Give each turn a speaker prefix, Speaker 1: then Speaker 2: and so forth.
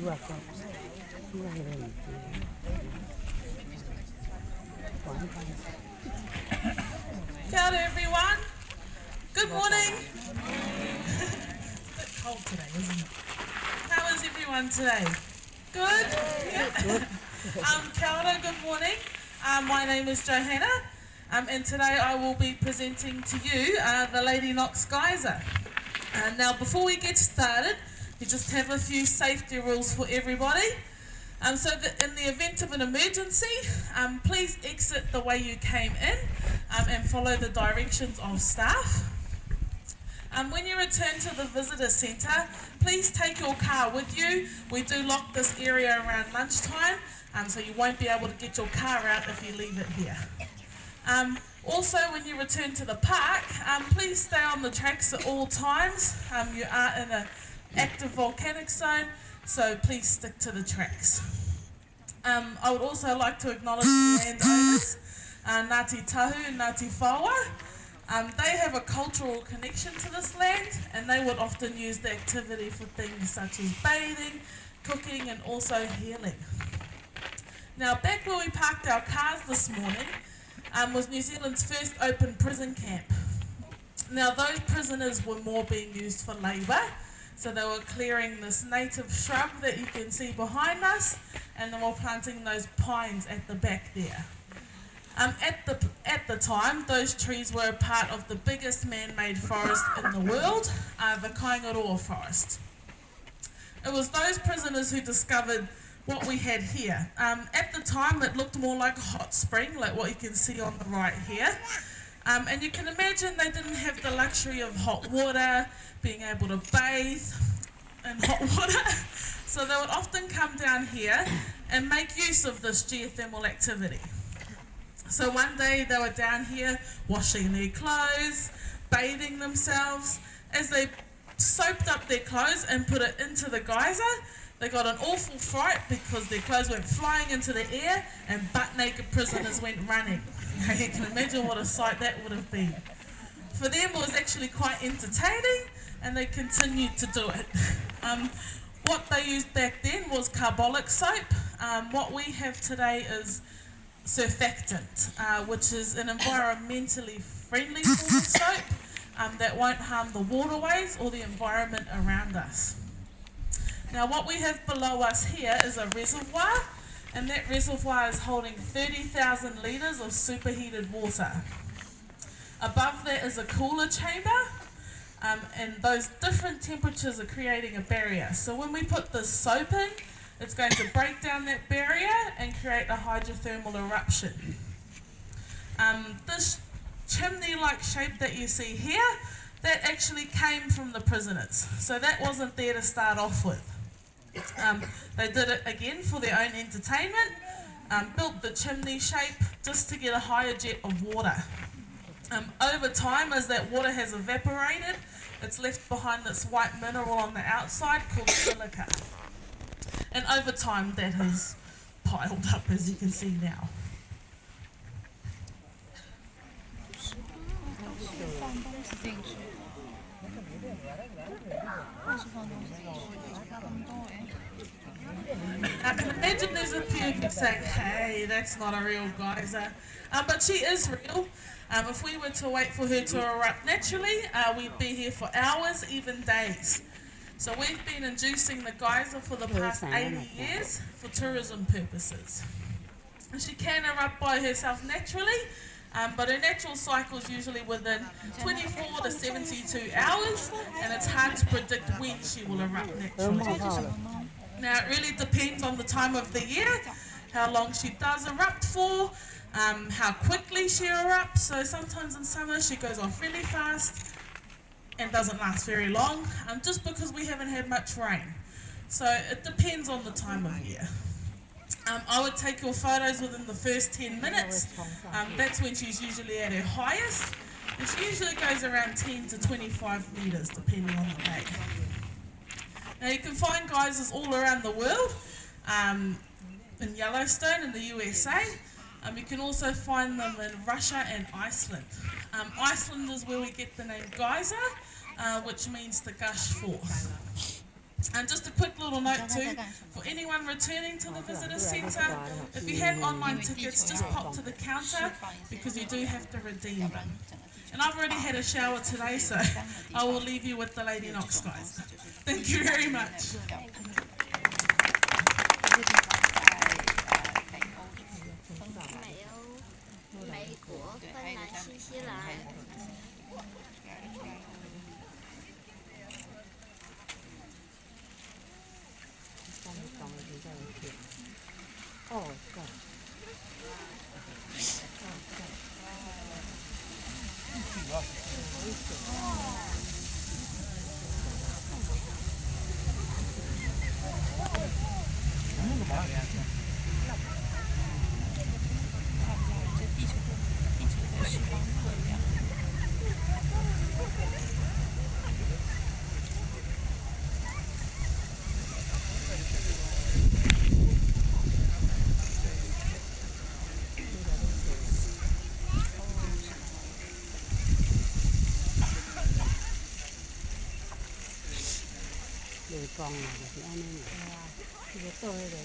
Speaker 1: Kia ora everyone. Good morning. It's a bit cold today, isn't it? How is everyone today? Good? Yeah. Kia ora, good morning. My name is Johanna, and today I will be presenting to you the Lady Knox Geyser. Now, before we get started, we just have a few safety rules for everybody. So that in the event of an emergency, please exit the way you came in and follow the directions of staff. When you return to the visitor centre, please take your car with you. We do lock this area around lunchtime, so you won't be able to get your car out if you leave it here. Also, when you return to the park, please stay on the tracks at all times. You are in an active volcanic zone, so please stick to the tracks. I would also like to acknowledge the landowners, Ngāti Tahu and Ngāti Whaua. They have a cultural connection to this land, and they would often use the activity for things such as bathing, cooking, and also healing. Now, back where we parked our cars this morning was New Zealand's first open prison camp. Now, those prisoners were more being used for labour, so they were clearing this native shrub that you can see behind us, and they were planting those pines at the back there. At the time, those trees were a part of the biggest man-made forest in the world, the Rotorua forest. It was those prisoners who discovered what we had here. At the time, it looked more like a hot spring, like what you can see on the right here. And you can imagine they didn't have the luxury of hot water, being able to bathe in hot water. So they would often come down here and make use of this geothermal activity. So one day they were down here washing their clothes, bathing themselves. As they soaped up their clothes and put it into the geyser, they got an awful fright because their clothes went flying into the air and butt-naked prisoners went running. You can imagine what a sight that would have been. For them, it was actually quite entertaining, and they continued to do it. What they used back then was carbolic soap. What we have today is surfactant, which is an environmentally friendly form of soap that won't harm the waterways or the environment around us. Now, what we have below us here is a reservoir, and that reservoir is holding 30,000 litres of superheated water. Above that is a cooler chamber, and those different temperatures are creating a barrier. So when we put this soap in, it's going to break down that barrier and create a hydrothermal eruption. This chimney-like shape that you see here, that actually came from the prisoners. So that wasn't there to start off with. They did it again for their own entertainment, built the chimney shape just to get a higher jet of water. Over time, as that water has evaporated, it's left behind this white mineral on the outside called silica. And over time, that has piled up, as you can see now. I can imagine there's a few of you saying, hey, that's not a real geyser. But she is real. If we were to wait for her to erupt naturally, we'd be here for hours, even days. So we've been inducing the geyser for the past 80 years for tourism purposes. And she can erupt by herself naturally, but her natural cycle is usually within 24 to 72 hours, and it's hard to predict when she will erupt naturally. Now, it really depends on the time of the year, how long she does erupt for, how quickly she erupts. So sometimes in summer she goes off really fast and doesn't last very long, just because we haven't had much rain. So it depends on the time of year. I would take your photos within the first 10 minutes. That's when she's usually at her highest, and she usually goes around 10 to 25 metres depending on the day. Now, you can find geysers all around the world, in Yellowstone in the USA. You can also find them in Russia and Iceland. Iceland is where we get the name geyser, which means to gush forth. And just a quick little note too, for anyone returning to the visitor centre, if you have online tickets, just pop to the counter because you do have to redeem them. And I've already had a shower today, so I will leave you with the Lady Knox Geyser. Thank you very much.
Speaker 2: con này thì anh em thì tôi rồi